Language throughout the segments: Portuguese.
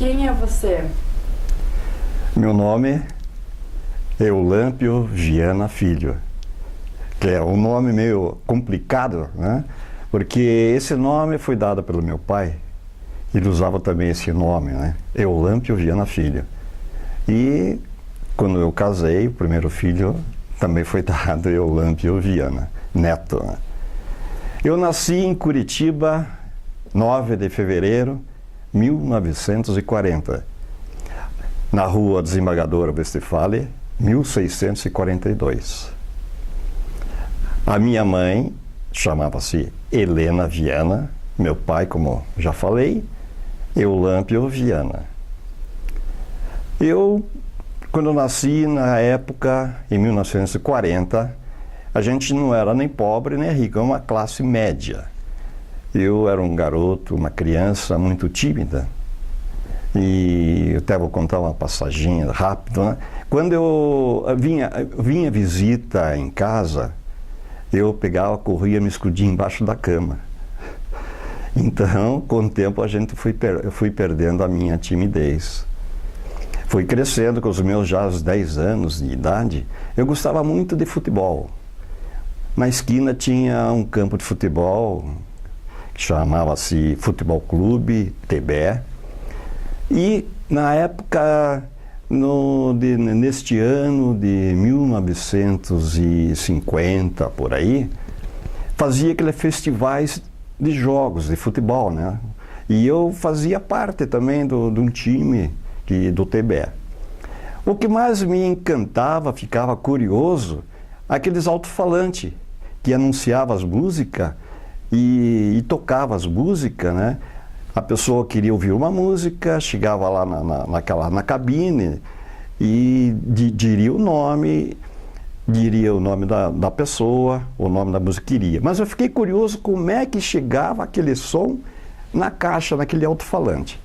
Quem é você? Meu nome é Eulâmpio Viana Filho, que é um nome meio complicado, né? Porque esse nome foi dado pelo meu pai. Ele usava também esse nome, né? Eulâmpio Viana Filho. E quando eu casei, o primeiro filho também foi dado Eulâmpio Viana Neto, né? Eu nasci em Curitiba, 9 de fevereiro de 1940, na rua Desembargador Westphalen, 1642. A minha mãe chamava-se Helena Viana, meu pai, como já falei, Eulâmpio Viana. Quando eu nasci, na época, em 1940, a gente não era nem pobre nem rico, era uma classe média. Eu era um garoto, uma criança muito tímida. E eu até vou contar uma passaginha rápida, né? Quando eu vinha visita em casa, eu pegava, corria, me escondia embaixo da cama. Então, com o tempo, eu fui perdendo a minha timidez. Fui crescendo com os meus já 10 anos de idade. Eu gostava muito de futebol. Na esquina tinha um campo de futebol que chamava-se Futebol Clube TBE. E na época, neste ano de 1950, por aí, fazia aqueles festivais de jogos de futebol, né? E eu fazia parte também de um time do TBE. O que mais me encantava, ficava curioso, aqueles alto-falantes que anunciavam as músicas e tocava as músicas, né? A pessoa queria ouvir uma música, chegava lá na cabine e diria o nome da pessoa, o nome da música que queria. Mas eu fiquei curioso como é que chegava aquele som na caixa, naquele alto-falante.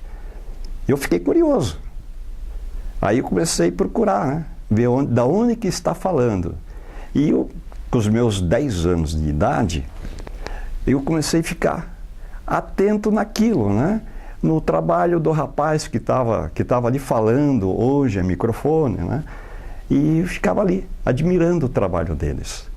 Eu fiquei curioso. Aí eu comecei a procurar, né? Ver da onde que está falando. E eu, com os meus 10 anos de idade, eu comecei a ficar atento naquilo, né? No trabalho do rapaz que estava ali falando, hoje é microfone, né? E eu ficava ali, admirando o trabalho deles.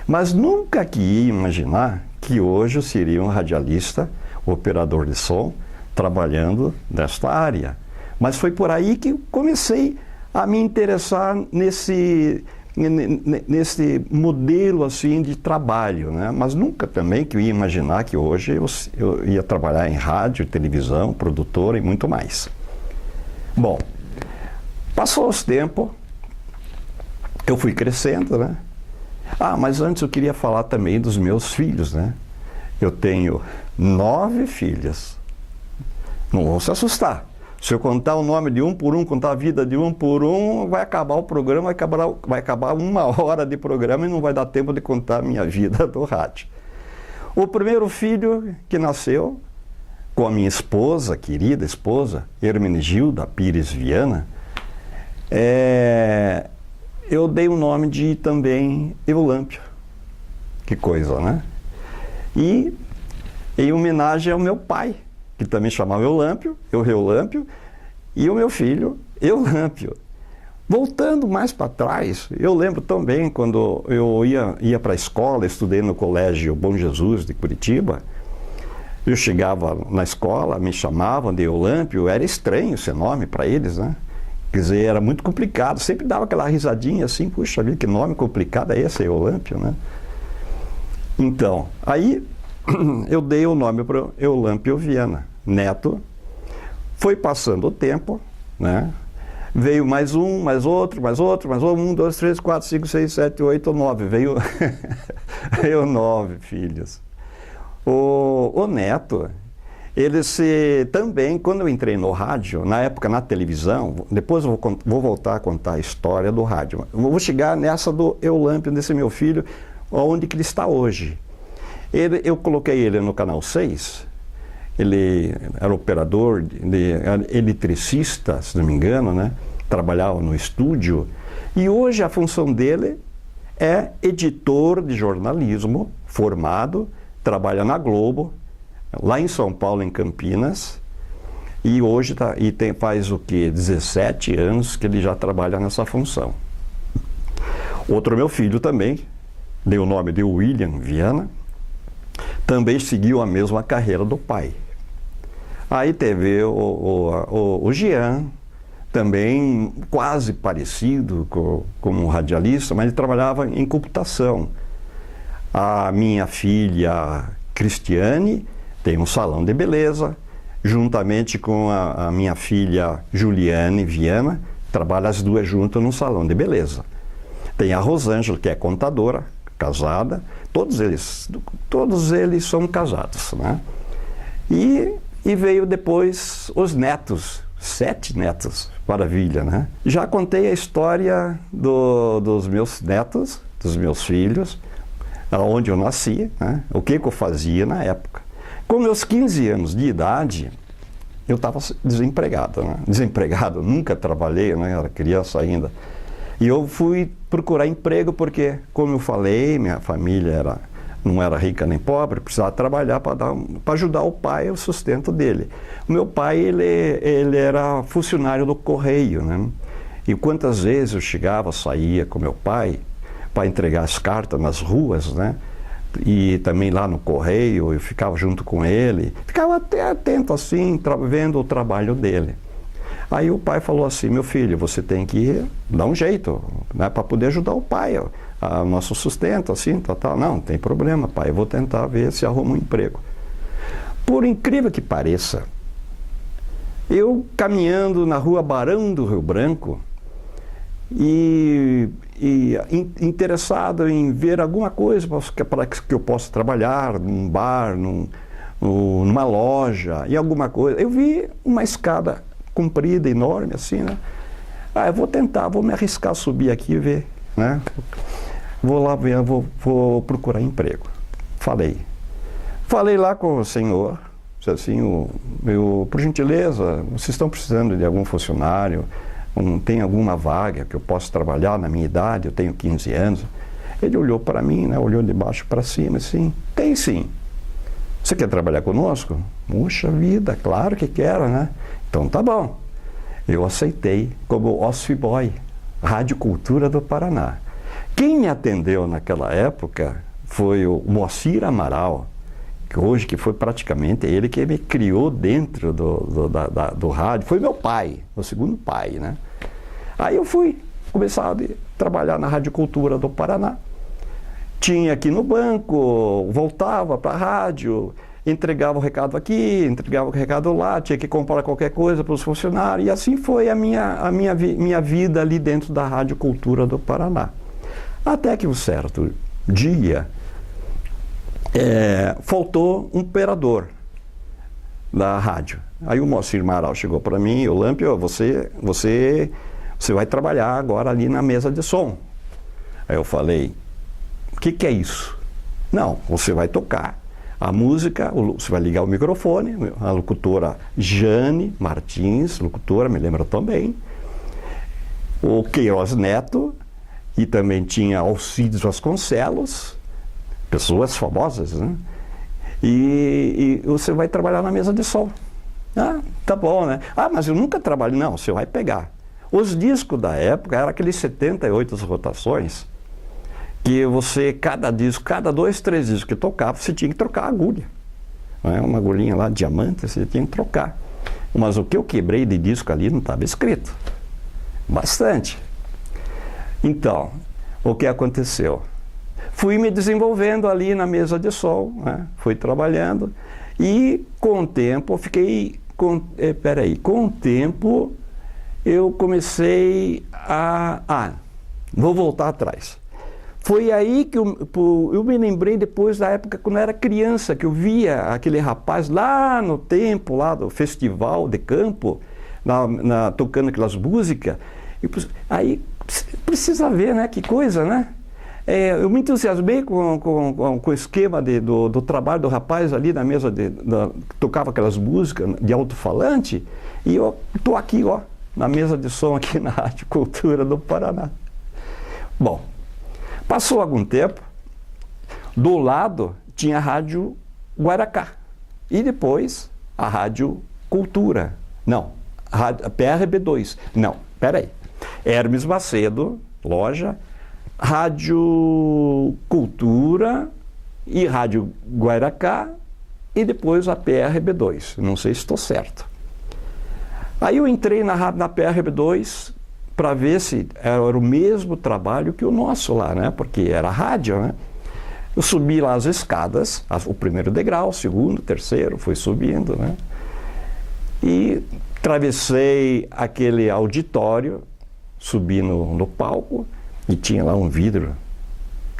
Mas nunca que ia imaginar que hoje eu seria um radialista, operador de som, trabalhando nesta área. Mas foi por aí que eu comecei a me interessar nesse modelo assim de trabalho, né? Mas nunca também que eu ia imaginar que hoje eu ia trabalhar em rádio, televisão, produtora e muito mais. Bom, passou os tempos, eu fui crescendo, né? Mas antes eu queria falar também dos meus filhos, né? Eu tenho 9 filhas. Não vão se assustar. Se eu contar o nome de um por um, contar a vida de um por um, vai acabar o programa, vai acabar 1 hora de programa e não vai dar tempo de contar a minha vida do rádio. O primeiro filho que nasceu com a minha esposa, querida esposa, Hermenegilda Pires Viana, eu dei o nome de também Eulâmpio. Que coisa, né? E em homenagem ao meu pai, que também chamava Eulâmpio, e o meu filho, Eulâmpio. Voltando mais para trás, eu lembro também quando eu ia para a escola, estudei no Colégio Bom Jesus de Curitiba, eu chegava na escola, me chamavam de Eulâmpio, era estranho esse nome para eles, né? Quer dizer, era muito complicado, sempre dava aquela risadinha assim, puxa vida, que nome complicado é esse, Eulâmpio, né? Então, aí eu dei o nome para Eulâmpio Viana Neto. Foi passando o tempo, né? Veio mais um, mais outro, 1, 2, 3, 4, 5, 6, 7, 8, 9. Veio 9 filhos. O Neto, ele também, quando eu entrei no rádio, na época na televisão, depois eu vou voltar a contar a história do rádio. Eu vou chegar nessa do Eulâmpio, desse meu filho, onde que ele está hoje. Eu coloquei ele no Canal 6, ele era operador, eletricista, se não me engano, né? Trabalhava no estúdio, e hoje a função dele é editor de jornalismo, formado, trabalha na Globo, lá em São Paulo, em Campinas, E hoje faz o quê? 17 anos que ele já trabalha nessa função. Outro meu filho também, deu o nome de William Viana, também seguiu a mesma carreira do pai. Aí teve o Jean, também quase parecido como um radialista, mas ele trabalhava em computação. A minha filha Cristiane tem um salão de beleza, juntamente com a minha filha Juliane Viana, trabalham as duas juntas num salão de beleza. Tem a Rosângela, que é contadora, casada, todos eles são casados, né? E veio depois os netos, 7 netos, maravilha, né? Já contei a história dos meus netos, dos meus filhos, onde eu nasci, né? O que eu fazia na época. Com meus 15 anos de idade, eu estava desempregado, né? Desempregado, nunca trabalhei, né? Era criança ainda. E eu fui procurar emprego porque, como eu falei, minha família não era rica nem pobre, precisava trabalhar para ajudar o pai, o sustento dele. O meu pai, ele era funcionário do correio, né? E quantas vezes eu saía com meu pai para entregar as cartas nas ruas, né? E também lá no correio, eu ficava junto com ele, ficava até atento assim, vendo o trabalho dele. Aí o pai falou assim: meu filho, você tem que dar um jeito, né, para poder ajudar o pai, o nosso sustento, assim, tal. Não tem problema, pai, eu vou tentar ver se arrumo um emprego. Por incrível que pareça, eu caminhando na rua Barão do Rio Branco e interessado em ver alguma coisa para que eu possa trabalhar num bar, numa loja, em alguma coisa, eu vi uma escada comprida, enorme, assim, né? Eu vou tentar, vou me arriscar a subir aqui e ver, né? Vou lá ver, vou procurar emprego. Falei lá com o senhor, assim, por gentileza, vocês estão precisando de algum funcionário, tem alguma vaga que eu possa trabalhar na minha idade, eu tenho 15 anos. Ele olhou para mim, né? Olhou de baixo para cima, assim, tem sim. Você quer trabalhar conosco? Puxa vida, claro que quero, né? Então tá bom. Eu aceitei como office boy, Rádio Cultura do Paraná. Quem me atendeu naquela época foi o Moacir Amaral, que foi praticamente ele que me criou dentro do rádio. Foi meu pai, meu segundo pai, né? Aí eu fui começar a trabalhar na Rádio Cultura do Paraná. Tinha aqui no banco, voltava para a rádio, entregava o recado aqui, entregava o recado lá, tinha que comprar qualquer coisa para os funcionários, e assim foi a minha vida ali dentro da Rádio Cultura do Paraná. Até que um certo dia, faltou um operador da rádio. Aí o Moacir Amaral chegou para mim: Olâmpio, você vai trabalhar agora ali na mesa de som. Aí eu falei: o que é isso? Não, você vai tocar a música, você vai ligar o microfone, a locutora Jane Martins, locutora, me lembro também, o Queiroz Neto, e também tinha Alcides Vasconcelos, pessoas famosas, né? E você vai trabalhar na mesa de som. Ah, tá bom, né? Ah, mas eu nunca trabalhei. Não, você vai pegar. Os discos da época eram aqueles 78 rotações, que você, cada 2, 3 discos que tocava, você tinha que trocar a agulha. Não é? Uma agulhinha lá, diamante, você tinha que trocar. Mas o que eu quebrei de disco ali não estava escrito. Bastante. Então, o que aconteceu? Fui me desenvolvendo ali na mesa de som, né? Fui trabalhando, e com o tempo, com o tempo, eu comecei vou voltar atrás. Foi aí que eu me lembrei depois da época quando eu era criança, que eu via aquele rapaz lá no tempo, lá do festival de campo, tocando aquelas músicas. Aí precisa ver, né? Que coisa, né? Eu me entusiasmei com o esquema do trabalho do rapaz ali na mesa, tocava aquelas músicas de alto-falante, e eu estou aqui, ó, na mesa de som aqui na Rádio Cultura do Paraná. Bom, passou algum tempo, do lado tinha a Rádio Guaracá, e depois a Rádio Cultura, Não, PRB2. Não, peraí. Hermes Macedo, loja, Rádio Cultura e Rádio Guairacá e depois a PRB2. Não sei se estou certo. Aí eu entrei na PRB2 para ver se era o mesmo trabalho que o nosso lá, né? Porque era rádio, né? Eu subi lá as escadas, o primeiro degrau, o segundo, o terceiro, fui subindo, né? E atravessei aquele auditório, subi no palco e tinha lá um vidro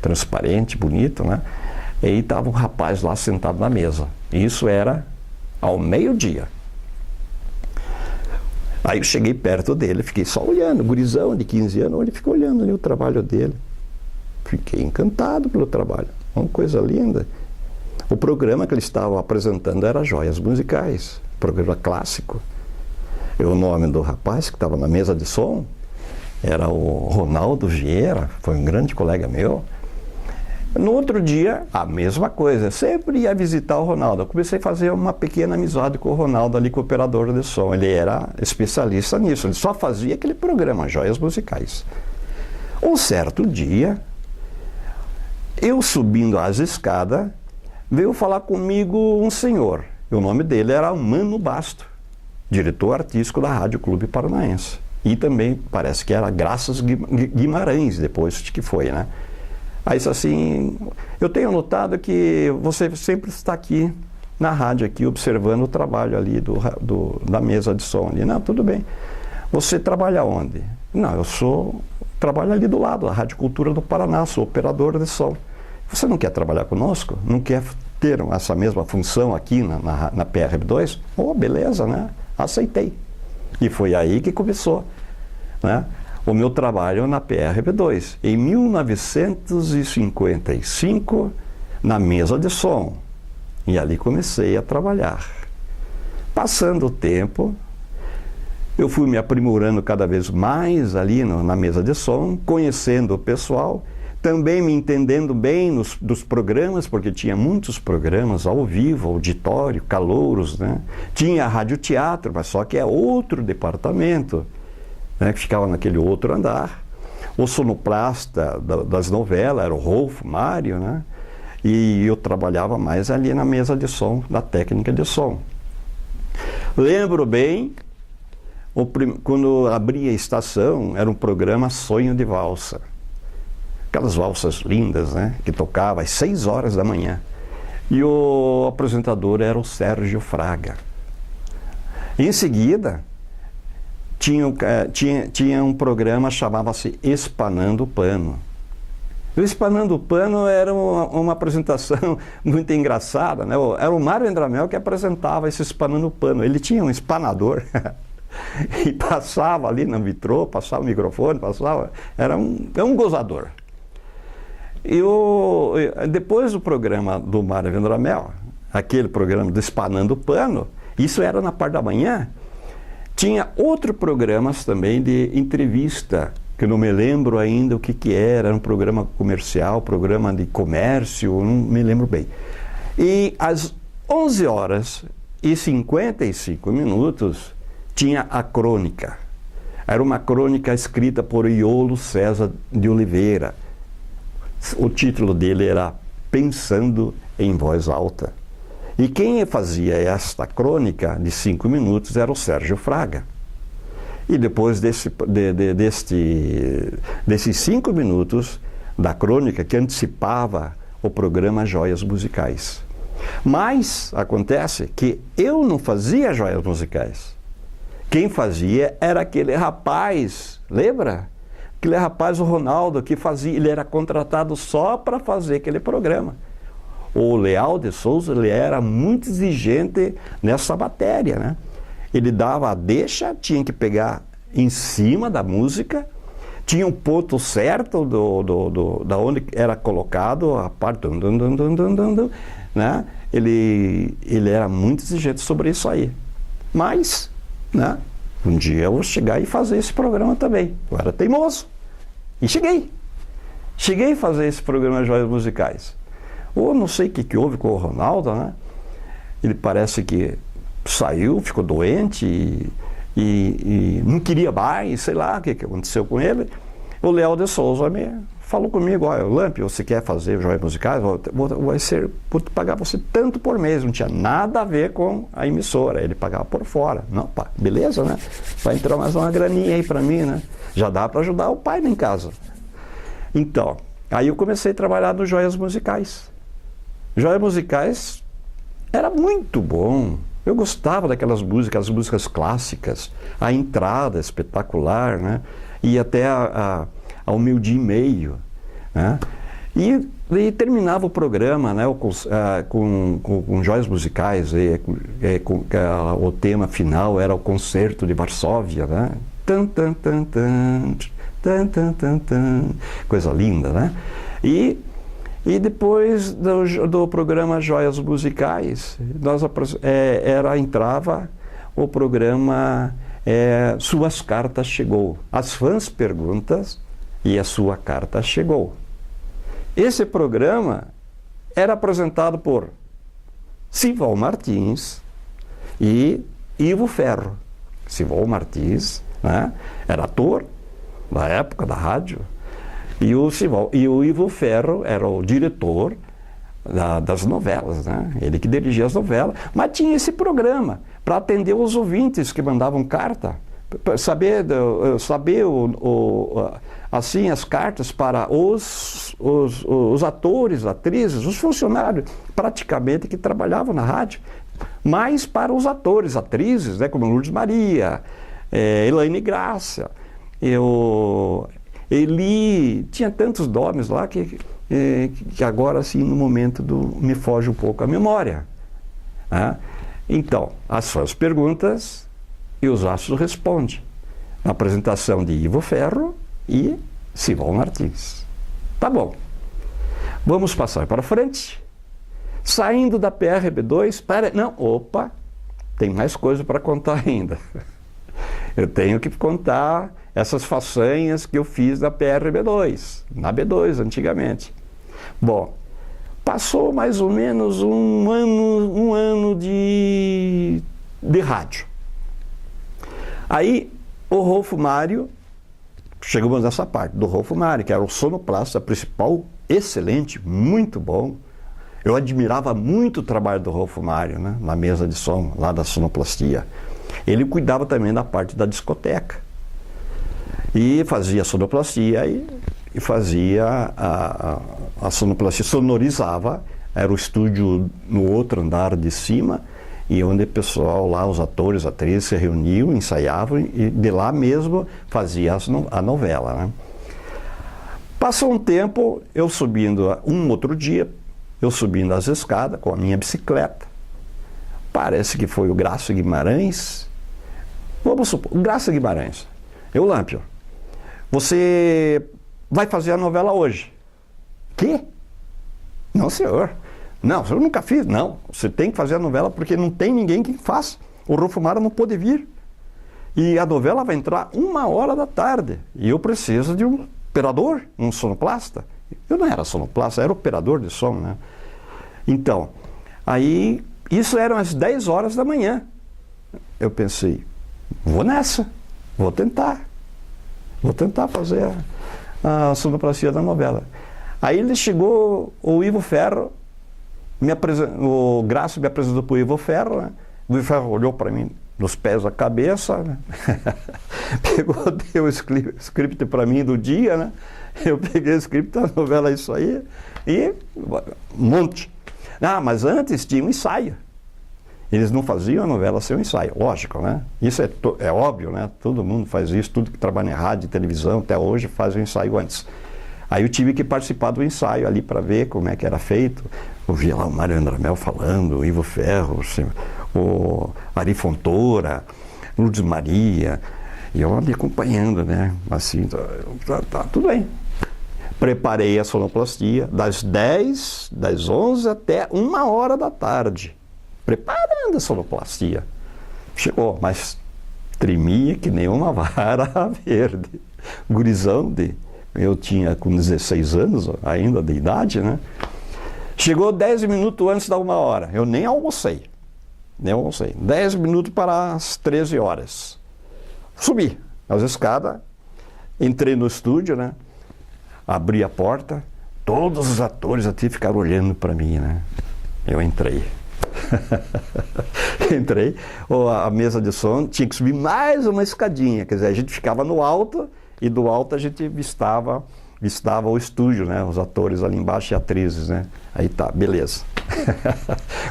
transparente, bonito, né? E aí estava um rapaz lá sentado na mesa. Isso era ao meio-dia. Aí eu cheguei perto dele, fiquei só olhando, gurizão de 15 anos, ele ficou olhando ali o trabalho dele. Fiquei encantado pelo trabalho, uma coisa linda. O programa que ele estava apresentando era Joias Musicais, programa clássico. E o nome do rapaz que estava na mesa de som era o Ronaldo Vieira, foi um grande colega meu. No outro dia, a mesma coisa, sempre ia visitar o Ronaldo. Eu comecei a fazer uma pequena amizade com o Ronaldo ali, com o operador de som. Ele era especialista nisso, ele só fazia aquele programa, Joias Musicais. Um certo dia, eu subindo as escadas, veio falar comigo um senhor. O nome dele era Mano Basto, diretor artístico da Rádio Clube Paranaense. E também parece que era Graças Guimarães, depois de que foi, né? Aí disse assim, eu tenho notado que você sempre está aqui na rádio, aqui, observando o trabalho ali da mesa de som ali. Não, tudo bem. Você trabalha onde? Não, trabalho ali do lado, a Rádio Cultura do Paraná, sou operador de som. Você não quer trabalhar conosco? Não quer ter essa mesma função aqui na PRB2? Oh, beleza, né? Aceitei. E foi aí que começou, né? O meu trabalho na PRB2, em 1955, na mesa de som. E ali comecei a trabalhar. Passando o tempo, eu fui me aprimorando cada vez mais ali na mesa de som, conhecendo o pessoal, também me entendendo bem dos programas, porque tinha muitos programas ao vivo, auditório, calouros, né? Tinha radioteatro, mas só que é outro departamento, né, que ficava naquele outro andar. O sonoplasta das novelas era o Rolfo Mário, né? E eu trabalhava mais ali na mesa de som, da técnica de som. Lembro bem, quando abria a estação, era um programa Sonho de Valsa. Aquelas valsas lindas, né? Que tocava às 6 horas da manhã. E o apresentador era o Sérgio Fraga. Em seguida, tinha um programa, chamava-se Espanando o Pano. O Espanando o Pano era uma apresentação muito engraçada, né? Era o Mário Endramel que apresentava esse Espanando o Pano. Ele tinha um espanador e passava ali na vitrô, passava o microfone, era um gozador. E depois do programa do Mário Endramel, aquele programa do Espanando o Pano, isso era na parte da manhã, tinha outros programas também de entrevista, que eu não me lembro ainda o que era um programa comercial, programa de comércio, não me lembro bem. E às 11h55 tinha a crônica. Era uma crônica escrita por Iolo César de Oliveira. O título dele era Pensando em Voz Alta. E quem fazia esta crônica de 5 minutos era o Sérgio Fraga. E depois desses 5 minutos da crônica que antecipava o programa Joias Musicais. Mas acontece que eu não fazia Joias Musicais. Quem fazia era aquele rapaz, lembra? Aquele rapaz, o Ronaldo, que fazia, ele era contratado só para fazer aquele programa. O Leal de Souza, ele era muito exigente nessa matéria, né? Ele dava a deixa, tinha que pegar em cima da música, tinha um ponto certo da onde era colocado a parte, né? Ele era muito exigente sobre isso aí. Mas, né? Um dia eu vou chegar e fazer esse programa também. Eu era teimoso. E cheguei a fazer esse programa de Joias Musicais. Ou não sei o que houve com o Ronaldo, né? Ele parece que saiu, ficou doente e não queria mais, sei lá o que aconteceu com ele. O Léo de Souza falou comigo: olha, Lampio, você quer fazer Joias Musicais? Vou te pagar você tanto por mês. Não tinha nada a ver com a emissora, ele pagava por fora. Não, pá, beleza, né? Vai entrar mais uma graninha aí para mim, né? Já dá para ajudar o pai lá em casa. Então, aí eu comecei a trabalhar no Joias Musicais. Joias Musicais era muito bom. Eu gostava daquelas músicas, as músicas clássicas, a entrada espetacular, né? E até ao meio-dia e meio, né? E terminava o programa, né, com Joias Musicais, o tema final era o Concerto de Varsóvia, né? Tan, tan, tan, tan, tan, tan, tan, tan. Coisa linda, né? E depois do programa Joias Musicais, entrava o programa Suas Cartas Chegou. As fãs perguntas e a sua carta chegou. Esse programa era apresentado por Sival Martins e Ivo Ferro. Sival Martins, né, era ator da época da rádio. E o Ivo Ferro era o diretor das novelas, né? Ele que dirigia as novelas. Mas tinha esse programa para atender os ouvintes que mandavam carta, para saber assim, as cartas para os atores, atrizes, os funcionários praticamente que trabalhavam na rádio, mas para os atores, atrizes, né? Como Lourdes Maria, Elaine Graça, Eli, tinha tantos nomes lá que agora, assim, no momento me foge um pouco a memória. Né? Então, as suas perguntas e os astros respondem. Na apresentação de Ivo Ferro e Sival Martins. Tá bom. Vamos passar para frente. Saindo da PRB2, tem mais coisa para contar ainda. Eu tenho que contar essas façanhas que eu fiz na PRB2, na B2 antigamente. Bom, passou mais ou menos um ano de rádio. Aí o Rolfo Mário, chegamos nessa parte do Rolfo Mário, que era o sonoplasta principal, excelente, muito bom. Eu admirava muito o trabalho do Rolfo Mário, né, na mesa de som, lá da sonoplastia. Ele cuidava também da parte da discoteca. E fazia sonoplastia e fazia a sonoplastia, sonorizava, era o estúdio no outro andar de cima, e onde o pessoal lá, os atores, atrizes se reuniam, ensaiavam, e de lá mesmo fazia a novela, né? Passou um tempo, outro dia, eu subindo as escadas com a minha bicicleta, parece que foi o Graça Guimarães, vamos supor, o Graça Guimarães, Lampio, você vai fazer a novela hoje. Quê? Não, senhor. Não, eu nunca fiz. Não, você tem que fazer a novela porque não tem ninguém que faça. O Rolfo Mário não pôde vir. E a novela vai entrar 1h da tarde. E eu preciso de um operador, um sonoplasta. Eu não era sonoplasta, era operador de som, né? Então, aí, isso eram as 10h da manhã. Eu pensei, vou nessa, vou tentar fazer a sonoplastia da novela. Aí ele chegou, o Ivo Ferro, o Graça me apresentou para o Ivo Ferro, né? O Ivo Ferro olhou para mim dos pés à cabeça, né? Deu o script para mim do dia, né? Eu peguei o script da novela, isso aí, e um monte. Mas antes tinha um ensaio. Eles não faziam a novela sem um ensaio, lógico, né? Isso é óbvio, né? Todo mundo faz isso, tudo que trabalha em rádio, televisão, até hoje faz o ensaio antes. Aí eu tive que participar do ensaio ali para ver como é que era feito. Eu via lá o Mário Andramel falando, o Ivo Ferro, o Ari Fontoura, Lourdes Maria, e eu ali acompanhando, né? Assim, tá tudo bem. Preparei a sonoplastia das 11 até 1h da tarde. Preparando a sonoplastia. Chegou, mas tremia que nem uma vara verde. Gurizão eu tinha com 16 anos ainda de idade, né? Chegou 10 minutos antes da 1h. Eu nem almocei. Eu não sei, 10 minutos para as 13 horas. Subi as escadas, entrei no estúdio, né? Abri a porta, todos os atores até ficaram olhando para mim, né? Eu entrei. Entrei, a mesa de som tinha que subir mais uma escadinha, quer dizer, a gente ficava no alto e do alto a gente vistava o estúdio, né? Os atores ali embaixo e atrizes, né? Aí tá, beleza.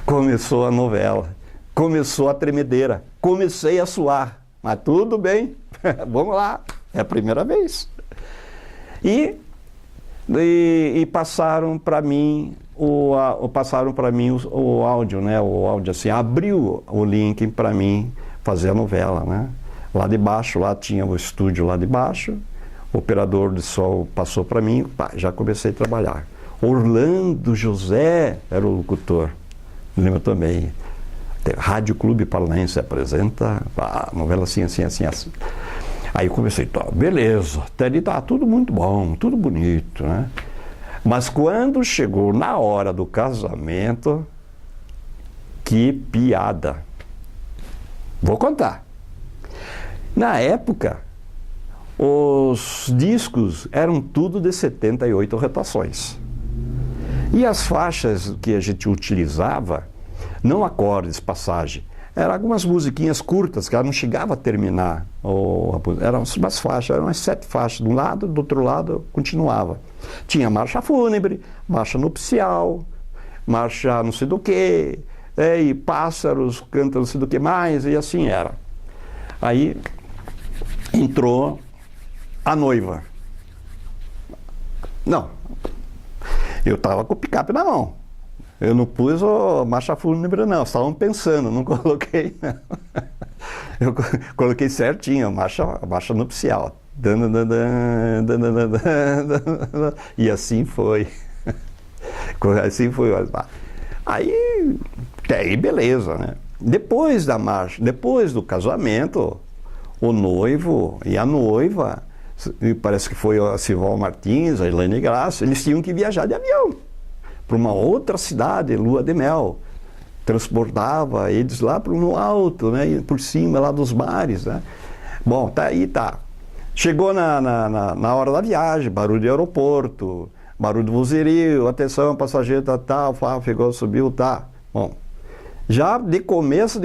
Começou a novela, começou a tremedeira, comecei a suar, mas tudo bem, vamos lá, é a primeira vez. E passaram para mim o áudio, né? O áudio assim, abriu o link para mim fazer a novela, né? Lá de baixo, lá tinha o estúdio lá de baixo, o operador de som passou para mim, pá, já comecei a trabalhar. Orlando José era o locutor, lembro também. Rádio Clube Paranaense apresenta a novela assim, assim, assim, assim. Aí eu comecei, tá, beleza, até ali tá tudo muito bom, tudo bonito, né? Mas quando chegou na hora do casamento, que piada. Vou contar. Na época, os discos eram tudo de 78 rotações. E as faixas que a gente utilizava, não acordes, passagem, eram algumas musiquinhas curtas, que ela não chegava a terminar. Eram umas faixas, eram umas 7 faixas. De um lado, do outro lado, continuava. Tinha marcha fúnebre, marcha nupcial, marcha não sei do que, e pássaros, canta não sei do que mais, e assim era. Aí entrou a noiva. Não, eu estava com o picape na mão. Eu não pus a marcha fúnebre, não. Estavam pensando, não coloquei, não. Eu coloquei certinho a marcha nupcial. E assim foi. Assim foi. Aí beleza, né? Depois da marcha, depois do casamento, o noivo e a noiva, parece que foi a Sival Martins, a Elaine Graça, eles tinham que viajar de avião para uma outra cidade, lua de mel. Transportava eles lá para no alto, né? Por cima lá dos mares, né? Bom, tá aí, tá. Chegou na hora da viagem, barulho de aeroporto, barulho do vozerio, atenção, passageiro, tal, pegou, subiu, tá. Bom, já de começo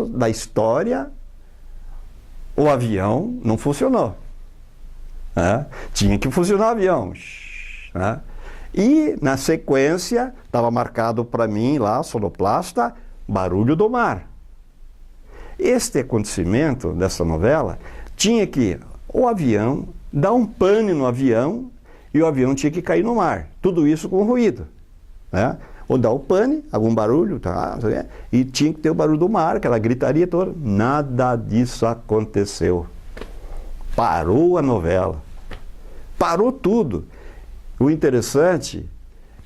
da história, o avião não funcionou. Né? Tinha que funcionar o avião. Né? E, na sequência, estava marcado para mim lá, sonoplasta, barulho do mar. Este acontecimento dessa novela tinha que o avião dar um pane no avião e o avião tinha que cair no mar. Tudo isso com ruído. Né? Ou dar o pane, algum barulho, tá, e tinha que ter o barulho do mar, aquela gritaria toda. Nada disso aconteceu. Parou a novela. Parou tudo. O interessante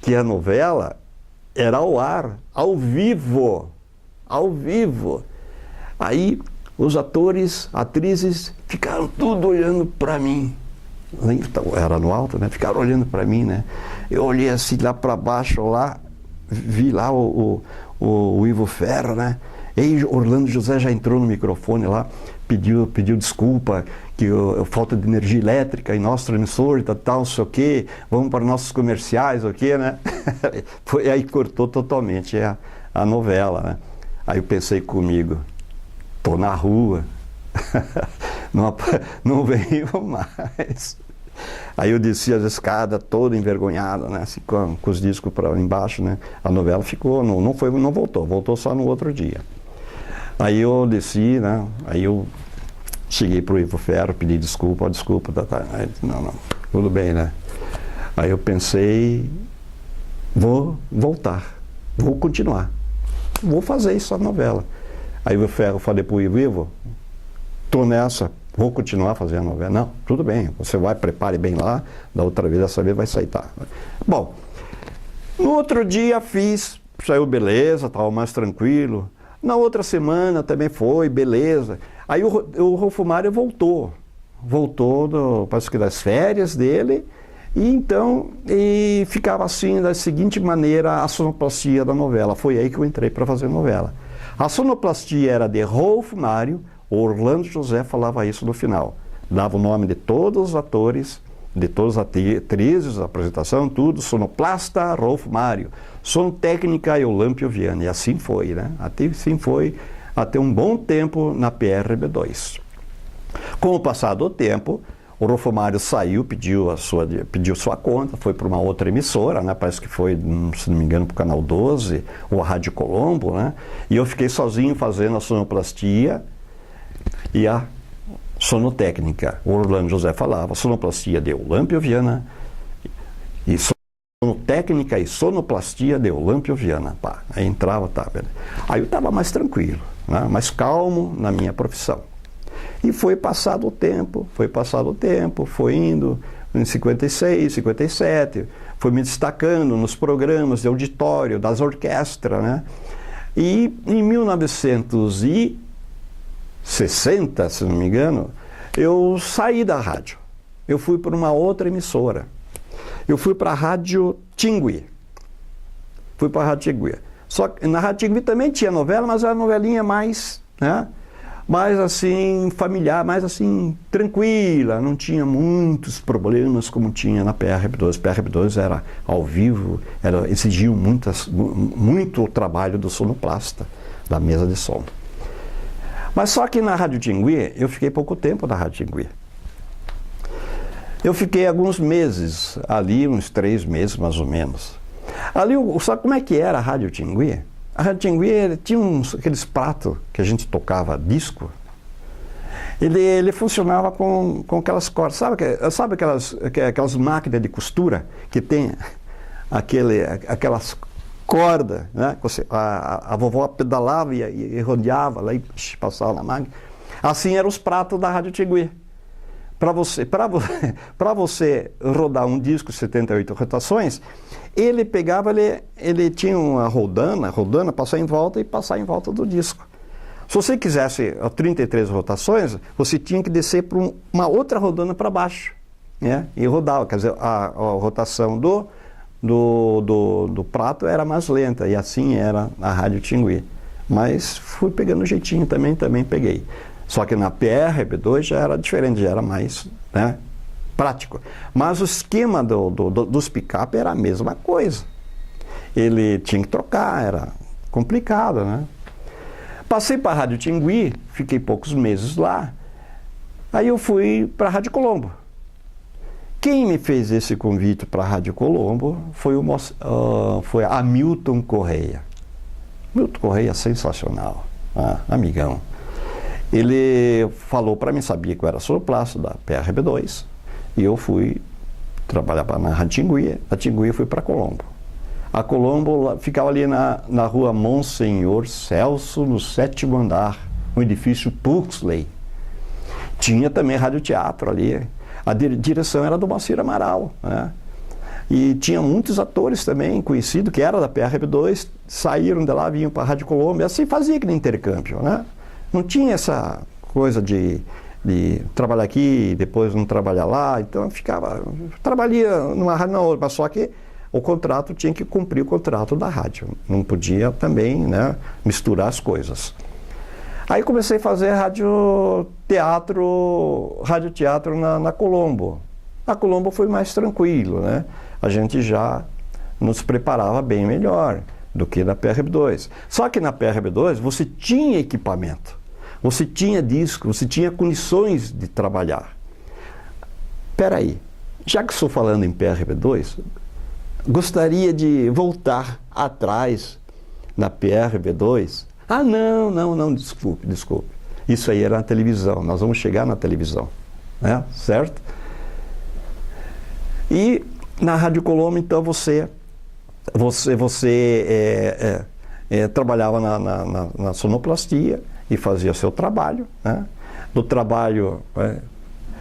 é que a novela era ao ar, ao vivo. Ao vivo. Aí os atores, atrizes ficaram tudo olhando para mim. Era no alto, né? Ficaram olhando para mim, né? Eu olhei assim lá para baixo, lá, vi lá o Ivo Ferro, né? E Orlando José já entrou no microfone lá, pediu desculpa, que falta de energia elétrica em nosso transmissor, tal, não sei o quê, vamos para nossos comerciais, o quê, né? Foi aí que cortou totalmente a novela, né? Aí eu pensei comigo, tô na rua, não venho mais. Aí eu desci as escadas todo envergonhado, né? Assim, com os discos para embaixo, né? A novela ficou, não voltou só no outro dia. Aí eu desci, né? Aí eu cheguei pro Ivo Ferro, pedi desculpa, tá. Aí, não, tudo bem, né? Aí eu pensei, vou voltar, vou continuar, vou fazer essa novela. Aí o Ferro, falei pro Ivo, tô nessa, vou continuar fazendo a novela. Não, tudo bem, você vai, prepare bem lá, da outra vez, dessa vez vai sair, tá. Bom, no outro dia saiu beleza, estava mais tranquilo. Na outra semana também foi, beleza. Aí o Rolfo Mário voltou parece que das férias dele, E então, ficava assim, da seguinte maneira, a sonoplastia da novela. Foi aí que eu entrei para fazer novela. A sonoplastia era de Rolf Mário, o Orlando José falava isso no final. Dava o nome de todos os atores, de todas as atrizes, a apresentação, tudo, sonoplasta, Rolf Mário. Sonotécnica, Eulâmpio Viana. E assim foi, né? Assim foi até um bom tempo na PRB2. Com o passar do tempo, o Rolf Mário saiu, pediu sua conta, foi para uma outra emissora, né? Parece que foi, se não me engano, para o Canal 12, ou a Rádio Colombo, né? E eu fiquei sozinho fazendo a sonoplastia e a sonotécnica. O Orlando José falava, sonoplastia de Eulâmpio Viana, e sonotécnica e sonoplastia de Eulâmpio Viana. Pá, aí entrava, tá, beleza. Aí eu estava mais tranquilo, né? Mais calmo na minha profissão. E foi passado o tempo, foi indo, em 56, 57, foi me destacando nos programas de auditório, das orquestras, né? E em 1960, se não me engano, eu saí da rádio. Eu fui para uma outra emissora. Eu fui para a Rádio Tingui. Só que na Rádio Tingui também tinha novela, mas era uma novelinha mais, né? Mais assim, familiar, mais assim, tranquila, não tinha muitos problemas como tinha na PRB2. PRB2 era ao vivo, exigia muito o trabalho do sonoplasta, da mesa de som. Mas só que na Rádio Tingui, eu fiquei pouco tempo na Rádio Tingui. Eu fiquei alguns meses ali, uns 3 meses mais ou menos. Ali, sabe como é que era a Rádio Tingui? A Rádio Tingui tinha aqueles pratos que a gente tocava disco. Ele funcionava com aquelas cordas. Sabe aquelas máquinas de costura que tem aquelas cordas, né? A vovó pedalava e rodeava lá e passava na máquina. Assim eram os pratos da Rádio Tingui. Para você rodar um disco 78 rotações, ele pegava, ele tinha uma rodana, passar em volta e passar em volta do disco. Se você quisesse 33 rotações, você tinha que descer para uma outra rodana para baixo, né? E rodava, quer dizer, a rotação do prato era mais lenta, e assim era a Rádio Tingui. Mas fui pegando o jeitinho também peguei. Só que na PRB2 já era diferente, já era mais, né, prático. Mas o esquema dos pick-up era a mesma coisa. Ele tinha que trocar, era complicado, né? Passei para a Rádio Tingui, fiquei poucos meses lá. Aí eu fui para a Rádio Colombo. Quem me fez esse convite para a Rádio Colombo foi Hamilton Correia. Hamilton Correia é sensacional, amigão. Ele falou para mim, sabia que eu era sonoplasta da PRB2, e eu fui trabalhar na Rádio Tingui. Da Tingui eu fui para Colombo. A Colombo ficava ali na rua Monsenhor Celso, no 7º andar, no edifício Puxley. Tinha também radioteatro ali. A direção era do Moacir Amaral, né? E tinha muitos atores também conhecidos, que eram da PRB2, saíram de lá, vinham para a Rádio Colombo, e assim fazia aquele intercâmbio, né? Não tinha essa coisa de trabalhar aqui e depois não trabalhar lá, então trabalhava numa rádio na outra, mas só que o contrato tinha que cumprir o contrato da rádio, não podia também, né, misturar as coisas. Aí comecei a fazer radioteatro na Colombo. A Colombo foi mais tranquilo, né? A gente já nos preparava bem melhor do que na PRB2. Só que na PRB2 você tinha equipamento, você tinha disco, você tinha condições de trabalhar. Espera aí, já que estou falando em PRB2, gostaria de voltar atrás na PRB2. Não, desculpe. Isso aí era na televisão, nós vamos chegar na televisão, né? Certo? E na Rádio Colombo, então, você trabalhava na sonoplastia e fazia seu trabalho, né? Do trabalho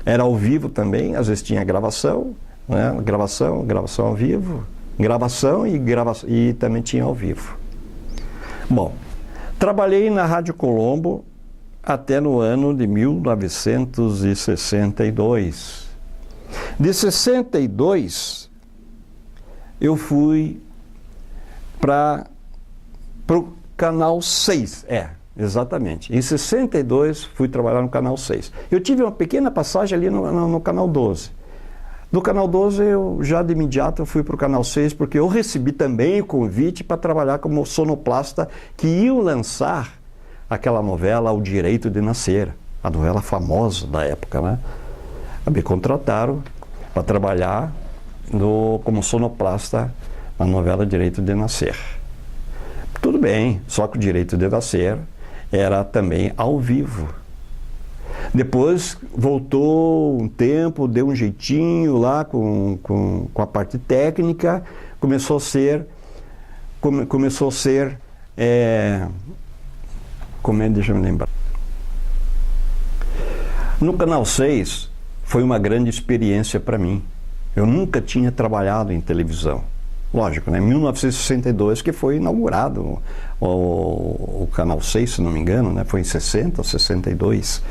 era ao vivo também, às vezes tinha gravação, né? Gravação ao vivo, e também tinha ao vivo. Bom, trabalhei na Rádio Colombo até no ano de 1962. De 62, eu fui para o Canal 6, exatamente. Em 62, fui trabalhar no Canal 6. Eu tive uma pequena passagem ali no Canal 12. Do Canal 12, eu já de imediato fui para o Canal 6, porque eu recebi também o convite para trabalhar como sonoplasta, que iam lançar aquela novela O Direito de Nascer, a novela famosa da época, né? Me contrataram para trabalhar como sonoplasta na novela Direito de Nascer. Tudo bem, só que o Direito de Nascer era também ao vivo. Depois voltou um tempo, deu um jeitinho lá com a parte técnica, começou a ser, deixa eu me lembrar. No Canal 6 foi uma grande experiência para mim. Eu nunca tinha trabalhado em televisão. Lógico, né? Em 1962 que foi inaugurado o Canal 6, se não me engano, né? Foi em 60 ou 62.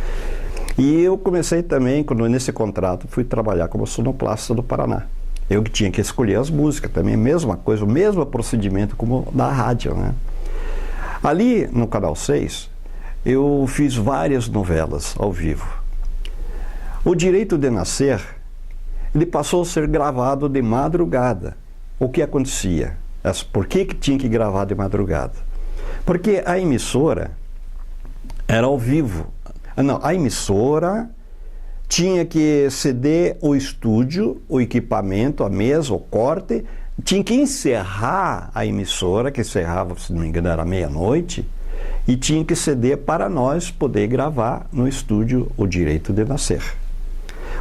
E eu comecei também, nesse contrato, fui trabalhar como sonoplasta do Paraná. Eu que tinha que escolher as músicas também, mesma coisa, o mesmo procedimento como da rádio, né? Ali no Canal 6, eu fiz várias novelas ao vivo. O Direito de Nascer, ele passou a ser gravado de madrugada. O que acontecia? Por que tinha que gravar de madrugada? Porque a emissora era ao vivo. Não, a emissora tinha que ceder o estúdio, o equipamento, a mesa, o corte, tinha que encerrar a emissora, que encerrava, se não me engano, era meia-noite, e tinha que ceder para nós poder gravar no estúdio O Direito de Nascer.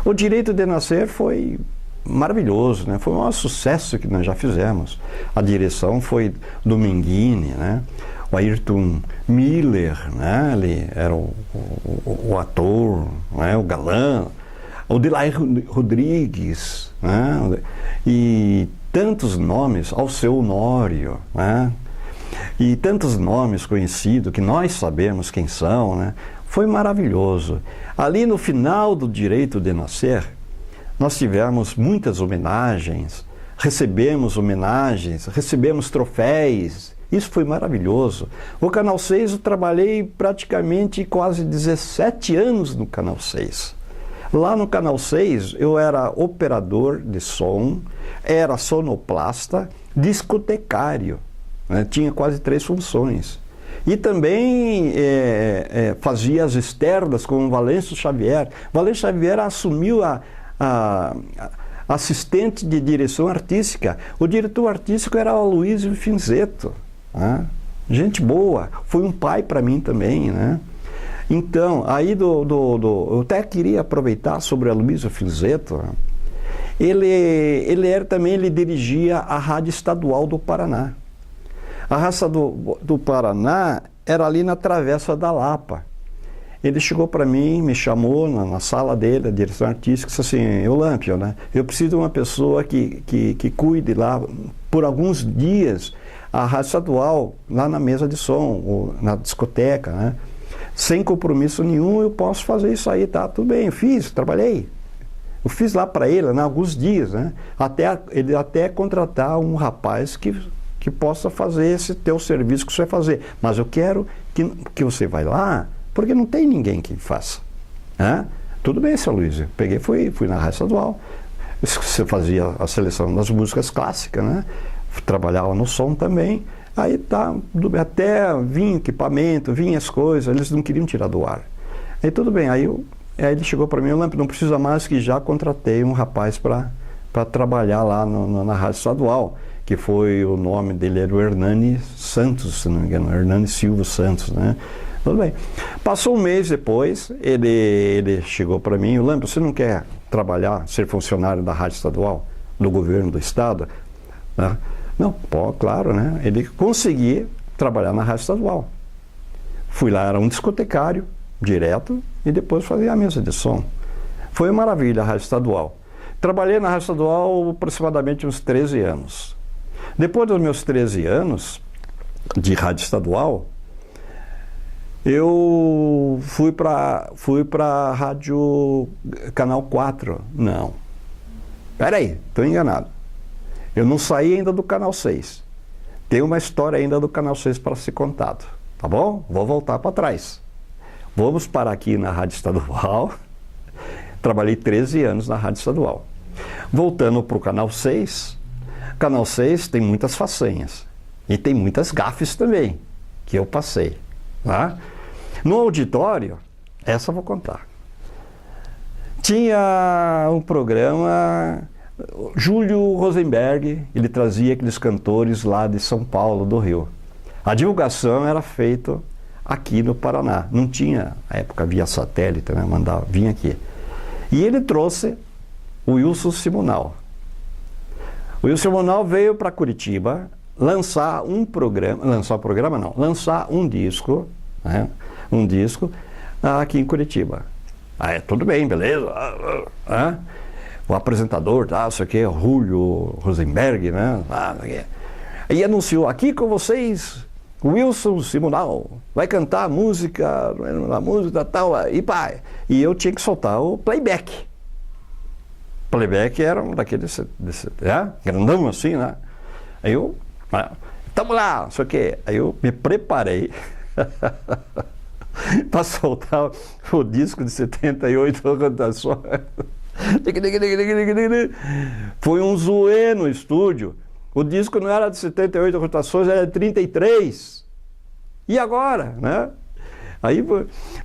O Direito de Nascer foi maravilhoso, né? Foi um maior sucesso que nós já fizemos. A direção foi do Minghini, né? O Ayrton Miller, né? Ele era o ator, né? O galã, o Delair Rodrigues, né? E tantos nomes, Alceu Honório, né? E tantos nomes conhecidos que nós sabemos quem são, né? Foi maravilhoso. Ali no final do Direito de Nascer, nós tivemos muitas homenagens, recebemos troféus. Isso foi maravilhoso. O Canal 6, eu trabalhei praticamente quase 17 anos no Canal 6. Lá no Canal 6, eu era operador de som, era sonoplasta, discotecário, né? Tinha quase 3 funções. E também fazia as externas com o Valêncio Xavier. Valêncio Xavier assumiu a assistente de direção artística. O diretor artístico era o Aloysio Finzetto, né? Gente boa, foi um pai para mim também, né? Então, aí eu até queria aproveitar sobre o Aloysio Finzetto, né? Ele dirigia a Rádio Estadual do Paraná. A Rádio do Paraná era ali na Travessa da Lapa. Ele chegou para mim, me chamou na sala dele, a direção artística, e disse assim: Eulâmpio, né? Eu preciso de uma pessoa que cuide lá por alguns dias a Rádio Estadual, lá na mesa de som, ou na discoteca, né? Sem compromisso nenhum, eu posso fazer isso aí, tá? Tudo bem, eu fiz, trabalhei. Eu fiz lá para ele, né, alguns dias, né? Ele até contratar um rapaz que possa fazer esse teu serviço que você vai fazer. Mas eu quero que você vai lá, porque não tem ninguém que faça. Né? Tudo bem, seu Luiz. Peguei, fui na Rádio Estadual. Você fazia a seleção das músicas clássicas, né? Trabalhava no som também. Aí tá, até vinha equipamento, vinha as coisas, eles não queriam tirar do ar. Aí tudo bem, aí ele chegou para mim: não precisa mais, que já contratei um rapaz para trabalhar lá na Rádio Estadual, que foi, o nome dele era o Hernani Santos, se não me engano, Hernani Silva Santos, né? Tudo bem. Passou um mês depois, ele chegou para mim: Eulâmpio, você não quer trabalhar, ser funcionário da Rádio Estadual, do governo do estado? Né? Não, pô, claro, né? Ele conseguia trabalhar na Rádio Estadual. Fui lá, era um discotecário, direto, e depois fazia a mesa de som. Foi uma maravilha a Rádio Estadual. Trabalhei na Rádio Estadual aproximadamente uns 13 anos. Depois dos meus 13 anos de Rádio Estadual, eu fui para a Rádio Canal 4. Não, Peraí, estou enganado. Eu não saí ainda do Canal 6. Tem uma história ainda do Canal 6 para ser contado. Tá bom? Vou voltar para trás. Vamos parar aqui na Rádio Estadual. Trabalhei 13 anos na Rádio Estadual. Voltando para o Canal 6. Canal 6 tem muitas façanhas. E tem muitas gafes também, que eu passei. Tá? No auditório, essa eu vou contar. Tinha um programa, Júlio Rosenberg, ele trazia aqueles cantores lá de São Paulo, do Rio. A divulgação era feita aqui no Paraná. Não tinha, na época, via satélite, né? Vinha aqui. E ele trouxe o Wilson Simonal. O Wilson Simonal veio para Curitiba lançar um disco, né? Um disco aqui em Curitiba. Tudo bem, beleza. O apresentador, isso aqui é o Júlio Rosenberg, né? E anunciou, aqui com vocês, Wilson Simonal, vai cantar a música tal, e eu tinha que soltar o playback. Playback era um daqueles, grandão assim, né? Aí eu, tamo lá, não sei o quê. Aí eu me preparei para soltar o disco de 78 rotações. Foi um zoê no estúdio. O disco não era de 78 rotações, era de 33. E agora, né? Aí,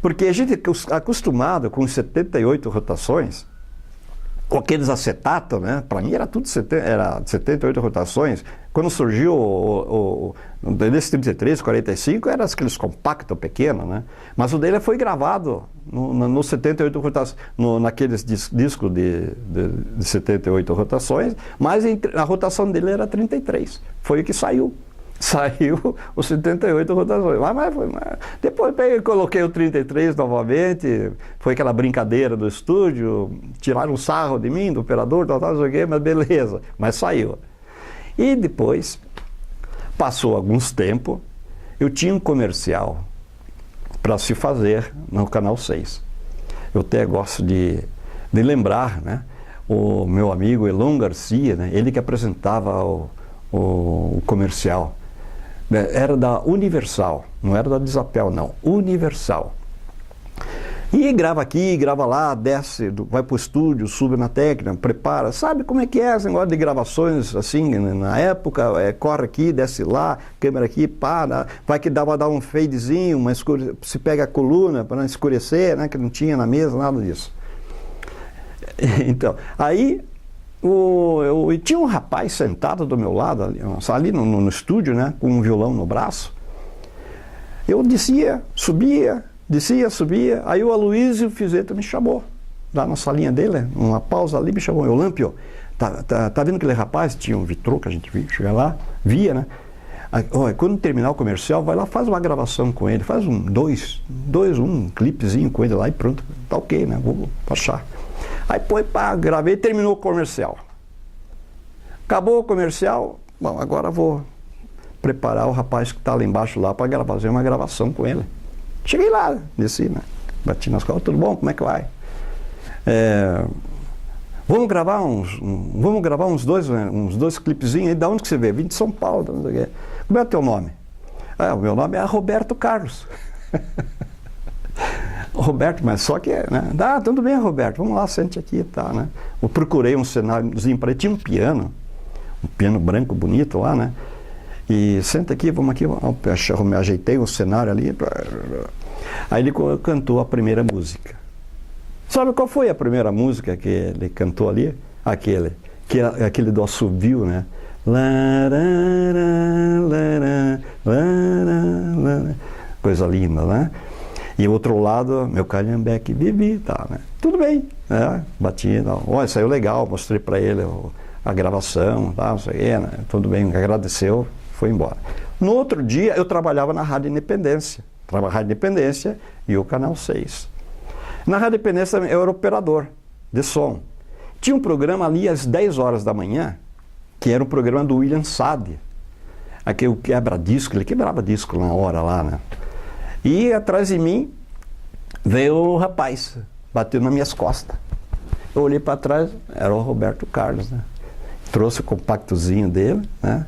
porque a gente é acostumado com 78 rotações, com aqueles acetatos, né? Para mim era tudo era 78 rotações. Quando surgiu desse 33, 45, era aqueles compactos pequenos, né? Mas o dele foi gravado no 78 rotações, naqueles discos de 78 rotações, mas a rotação dele era 33. Foi o que saiu. Saiu os 78 rotações. Mas depois coloquei o 33 novamente, foi aquela brincadeira do estúdio, tiraram um sarro de mim, do operador, não sei o quê, mas beleza, mas saiu. E depois, passou alguns tempos, eu tinha um comercial para se fazer no Canal 6. Eu até gosto de lembrar, né, o meu amigo Elon Garcia, né, ele que apresentava o comercial. Era da Universal, não era da Desapel, não, Universal. E grava aqui, grava lá, desce, vai pro estúdio, sube na técnica, prepara. Sabe como é que é esse negócio de gravações assim, na época? Corre aqui, desce lá, câmera aqui, para, vai que vai dar um fadezinho, se pega a coluna para não escurecer, né, que não tinha na mesa, nada disso. Então, aí eu tinha um rapaz sentado do meu lado, ali no estúdio, né, com um violão no braço. Eu descia, subia, aí o Aloysio Fizeta me chamou, lá na salinha dele, uma pausa ali, me chamou, Olâmpio, tá vendo aquele rapaz? Tinha um vitrô que a gente via, chega lá, via, né? Quando terminar o comercial, vai lá, faz uma gravação com ele, faz um clipezinho com ele lá e pronto, tá ok, né? Vou achar. Aí gravei, terminou o comercial. Acabou o comercial, bom, agora vou preparar o rapaz que está lá embaixo lá para fazer uma gravação com ele. Cheguei lá, desci, né? Bati nas costas, tudo bom? Como é que vai? Vamos gravar uns dois clipezinhos aí, da onde que você veio? Vim de São Paulo, não sei o quê. Como é o teu nome? O meu nome é Roberto Carlos. Roberto, mas só que, né? Tudo bem, Roberto, vamos lá, sente aqui, tá, né? Eu procurei um cenáriozinho para ele, tinha um piano branco bonito lá, né? E senta aqui, vamos aqui, eu me ajeitei um cenário ali. Aí ele cantou a primeira música. Sabe qual foi a primeira música que ele cantou ali? Aquele do assovio, né? Coisa linda, né? E o outro lado, meu calhambeque, Bibi, tá, né? Tudo bem, né? Bati, olha, saiu legal, mostrei para ele a gravação, tá, não sei, né? Tudo bem, agradeceu, foi embora. No outro dia, eu trabalhava na Rádio Independência. E o Canal 6. Na Rádio Independência, eu era operador de som. Tinha um programa ali às 10 horas da manhã, que era um programa do William Sade. Aquele quebra-disco, ele quebrava disco na hora lá, né? E atrás de mim veio o rapaz, bateu nas minhas costas. Eu olhei para trás, era o Roberto Carlos, né? Trouxe o compactozinho dele, né?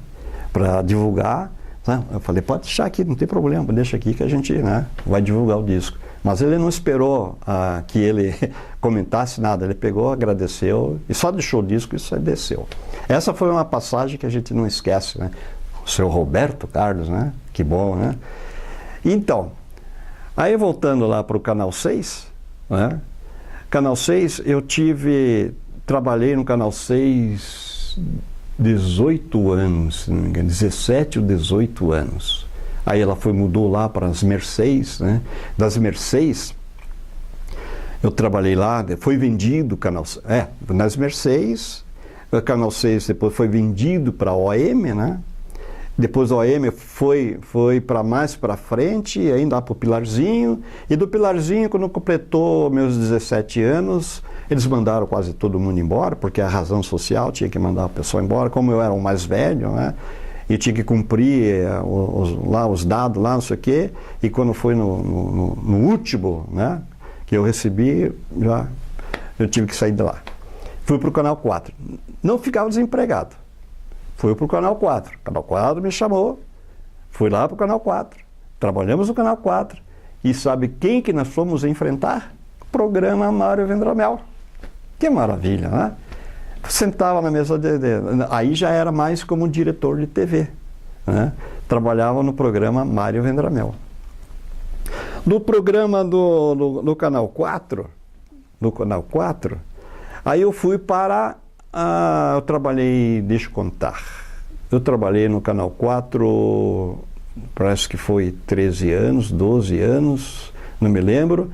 Para divulgar. Né? Eu falei, pode deixar aqui, não tem problema, deixa aqui que a gente, né, vai divulgar o disco. Mas ele não esperou que ele comentasse nada, ele pegou, agradeceu e só deixou o disco e só desceu. Essa foi uma passagem que a gente não esquece, né? O seu Roberto Carlos, né? Que bom, né? Então, aí voltando lá para o Canal 6, né? Canal 6, trabalhei no Canal 6 18 anos, se não me engano, 17 ou 18 anos. Aí ela mudou lá para as Mercês, né? Das Mercês, eu trabalhei lá, foi vendido o Canal 6, nas Mercês, o Canal 6 depois foi vendido para a OM, né? Depois a OM foi para mais para frente, ainda lá para o Pilarzinho, e do Pilarzinho, quando completou meus 17 anos, eles mandaram quase todo mundo embora, porque a razão social tinha que mandar a pessoa embora, como eu era o mais velho, né? E tinha que cumprir os dados lá, não sei o quê, e quando foi no último, né, que eu recebi, eu tive que sair de lá. Fui para o Canal 4. Não ficava desempregado. Fui para o Canal 4. O Canal 4 me chamou, fui lá para o Canal 4. Trabalhamos no Canal 4. E sabe quem que nós fomos enfrentar? O programa Mário Vendramel. Que maravilha, né? Sentava na mesa aí já era mais como diretor de TV, né? Trabalhava no programa Mário Vendramel. No programa do Canal 4, aí eu fui para... eu trabalhei, deixa eu contar, eu trabalhei no Canal 4, parece que foi 13 anos, 12 anos, não me lembro.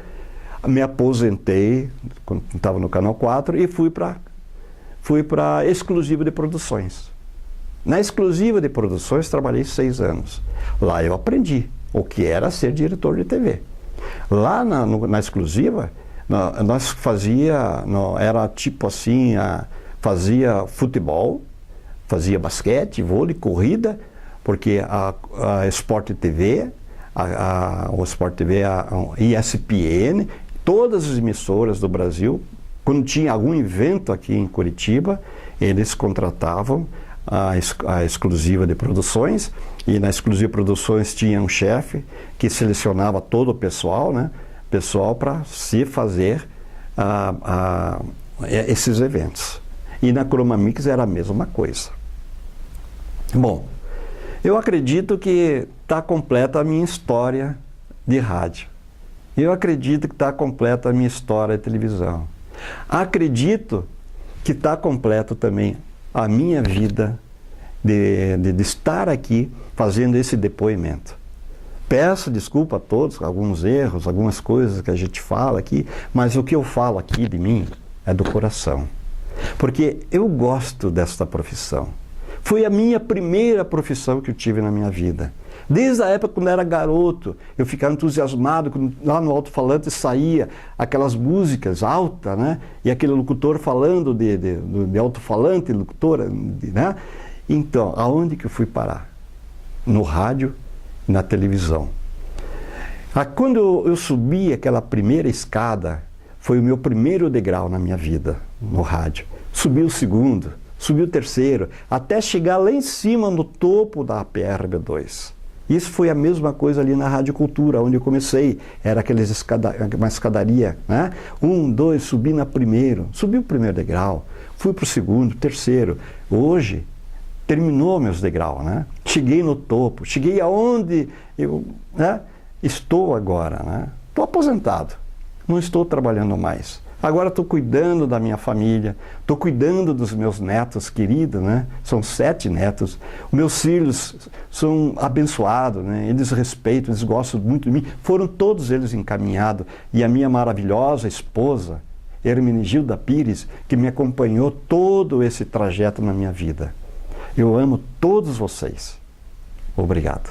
Me aposentei, quando estava no Canal 4, e fui para Exclusiva de Produções. Na Exclusiva de Produções trabalhei 6 anos. Lá eu aprendi o que era ser diretor de TV. Lá na Exclusiva, nós era tipo assim, fazia futebol, fazia basquete, vôlei, corrida, porque a Sport TV, o Sport TV, a ESPN, todas as emissoras do Brasil, quando tinha algum evento aqui em Curitiba, eles contratavam a Exclusiva de Produções, e na Exclusiva de Produções tinha um chefe que selecionava todo o pessoal, né? Pessoal para se fazer esses eventos. E na Chroma Mix era a mesma coisa. Bom, eu acredito que está completa a minha história de rádio. Eu acredito que está completa a minha história de televisão. Acredito que está completo também a minha vida de estar aqui fazendo esse depoimento. Peço desculpa a todos, alguns erros, algumas coisas que a gente fala aqui, mas o que eu falo aqui de mim é do coração. Porque eu gosto desta profissão. Foi a minha primeira profissão que eu tive na minha vida. Desde a época quando eu era garoto, eu ficava entusiasmado quando lá no alto-falante saía aquelas músicas altas, né? E aquele locutor falando de alto-falante, locutora, né? Então, aonde que eu fui parar? No rádio e na televisão. Quando eu subi aquela primeira escada, foi o meu primeiro degrau na minha vida, no rádio. Subi o segundo, subi o terceiro, até chegar lá em cima no topo da PRB2. Isso foi a mesma coisa ali na Rádio Cultura, onde eu comecei. Era uma escadaria, né? 1, 2, subi o primeiro degrau, fui para o segundo, terceiro. Hoje, terminou meus degraus, né? Cheguei no topo, cheguei aonde eu, né, estou agora, né? Estou aposentado, não estou trabalhando mais. Agora estou cuidando da minha família, estou cuidando dos meus netos queridos, né? São 7 netos. Os meus filhos são abençoados, né? Eles respeitam, eles gostam muito de mim. Foram todos eles encaminhados. E a minha maravilhosa esposa, Hermenegilda Pires, que me acompanhou todo esse trajeto na minha vida. Eu amo todos vocês. Obrigado.